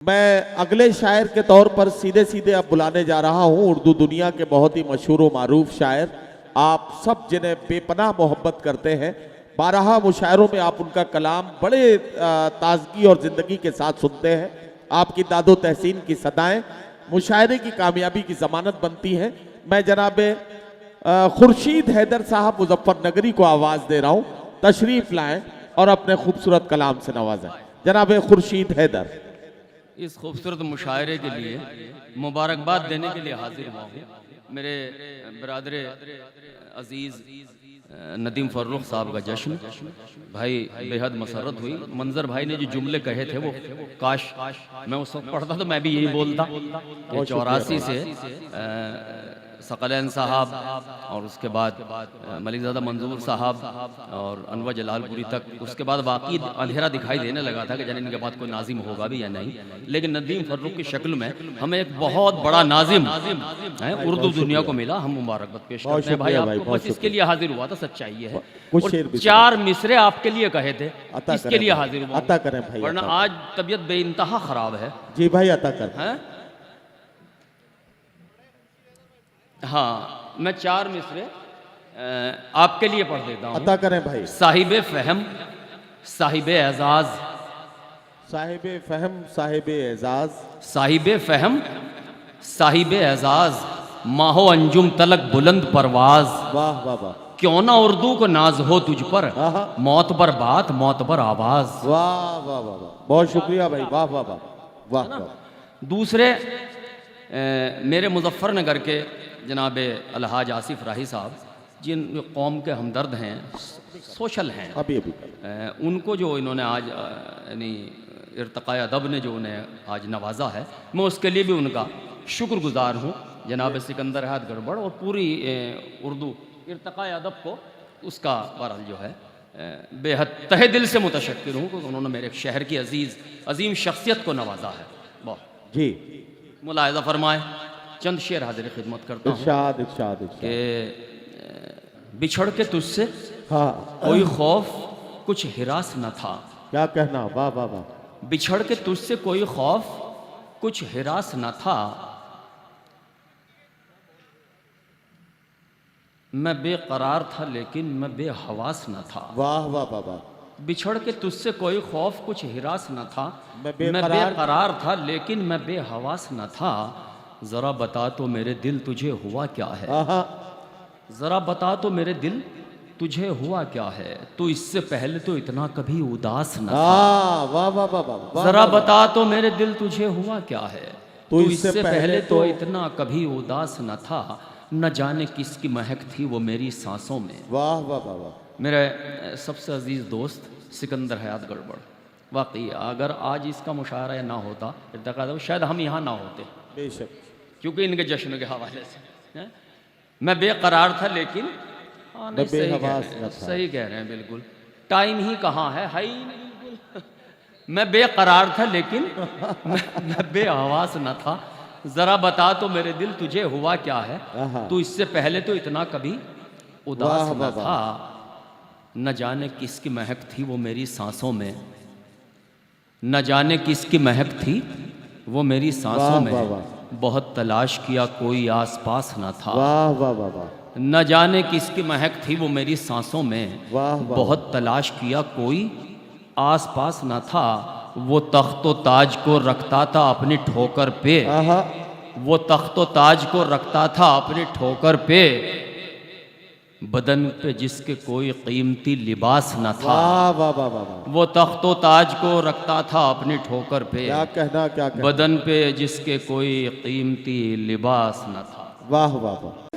मैं अगले शायर के तौर पर सीधे सीधे अब बुलाने जा रहा हूं उर्दू दुनिया के बहुत ही मशहूर व मारूफ शायर, आप सब जिन्हें बेपनाह मोहब्बत करते हैं। 12 मुशायरों में आप उनका कलाम बड़े ताजगी और ज़िंदगी के साथ सुनते हैं। आपकी दादो तहसीन की सदाएं मुशायरे की कामयाबी की ज़मानत बनती हैं। मैं जनाब खुर्शीद हैदर साहब मुजफ्फरनगरी को आवाज़ दे रहा हूँ, तशरीफ़ लाएँ और अपने खूबसूरत कलाम से नवाजें। जनाब खुर्शीद हैदर। इस खूबसूरत मुशायरे के लिए मुबारकबाद देने के लिए हाजिर हुआ हूँ। मेरे बरादर अजीज़ नदीम फ़र्रुख साहब का जश्न, भाई बेहद मसरत हुई। मंजर भाई ने जो जुमले कहे थे वो काश मैं उस वक्त पढ़ता तो मैं भी यही बोलता कि 84 से सकलैन साहब और उसके बाद मलिकज़ादा मंजूर साहब और अनवर जलालपुरी तक, उसके बाद वाकई अंधेरा दिखाई देने लगा था कि जाने इनके बाद कोई नाजिम होगा भी या नहीं। लेकिन नदीम फ़र्रुख की शक्ल में हमें एक बहुत बड़ा नाजिम है उर्दू दुनिया को मिला। हम मुबारकबाद पेश करते हैं भाई आपको। बस इसके लिए हाजिर हुआ था, सच्चाई ये है। और 4 मिसरे आपके लिए कहे थे, इसके लिए हाजिर हुआ, अता करें भाई, वरना आज तबीयत बेइंतहा खराब है। जी भाई अता कर हैं? हाँ, मैं 4 मिसरे आपके लिए पढ़ देता हूँ। अता करें भाई। साहिबे फहम साहिबे एजाज, साहिबे फहम साहिबे एजाज, साहिबे फहम साहिबे एजाज, माहो अंजुम तलक बुलंद परवाज। वाह वाह वाह, क्यों ना उर्दू को नाज हो तुझ पर, मौत पर बात मौत पर आवाज। वाह वाह वाह वाह, बहुत शुक्रिया भाई, वाह वाह वाह वाह वाह। दूसरे मेरे मुजफ्फरनगर के जनाब अलहाज आसिफ राही साहब, जिन कौम के हमदर्द हैं, सोशल हैं, अभी अभी उनको जो इन्होंने आज यानी इर्तक़ाए अदब ने जो उन्हें आज नवाजा है, मैं उसके लिए भी उनका शुक्रगुजार हूँ। जनाब सिकंदर हैद गड़बड़ और पूरी उर्दू इर्तक़ाए अदब को उसका बहरहाल जो है बेहद तहे दिल से मुतशक्किर हूँ क्योंकि उन्होंने मेरे शहर की अजीम शख्सियत को नवाजा है। बहुत जी, मुलाहिज़ा फरमाए। चंद शेर हाजिर खिदमत करता हूँ इरशाद इरशाद इरशाद। कि बिछड़ के तुझसे हाँ, कोई खौफ कुछ हिरास न था। क्या कहना, वाह वाह वाह। बिछड़ के तुझसे कोई खौफ कुछ हिरास न था, मैं बेकरार था लेकिन मैं बेहवास न था। वाह वाह वाह वाह। बिछड़ के तुझसे कोई खौफ कुछ हिरास न था, मैं मैं बेकरार था लेकिन मैं बेहवास न था। ज़रा बता तो मेरे दिल तुझे हुआ क्या है, ज़रा बता तो मेरे दिल तुझे हुआ क्या है। तू इससे पहले तो इतना कभी उदास न था। वाह वाह वाह वाह। ज़रा बता तो मेरे दिल तुझे हुआ क्या है, तू इससे पहले तो इतना कभी उदास न था। न जाने किसकी महक थी वो मेरी सांसों में। वाह वाह वाह वाह। मेरे सबसे अजीज़ दोस्त सिकंदर हयात गड़बड़, वाकई अगर आज इसका मुशायरा ना होता इर्तक़ा शायद हम यहाँ ना होते, बेशक, क्योंकि क्योंकि इनके जश्न के हवाले से मैं बेकरार था लेकिन नहीं, सही कह रहे हैं बिल्कुल। टाइम ही कहाँ है ही नहीं बिल्कुल। मैं बेकरार था लेकिन मैं बेहवास न था। ज़रा बता तो मेरे दिल तुझे हुआ क्या है, तू इससे पहले तो इतना कभी उदास न था। न जाने किसकी महक थी वो मेरी सांसों में, न जाने किसकी महक थी वो मेरी सांसों में। बहुत तलाश किया कोई आसपास न था। वाह वाह वाह वाह। न जाने किसकी महक थी वो मेरी सांसों में। बहुत तलाश किया कोई आसपास न था। वो तख्तो ताज को रखता था अपनी ठोकर पे, वो तख्तो ताज को रखता था अपनी ठोकर पे। बदन पे जिसके कोई कीमती लिबास न था। वाह वाह वाह। वो तख्तो ताज को रखता था अपनी ठोकर पे। क्या कहना, क्या कहना। बदन पे जिसके कोई कीमती लिबास न था। वाह वाह वाह।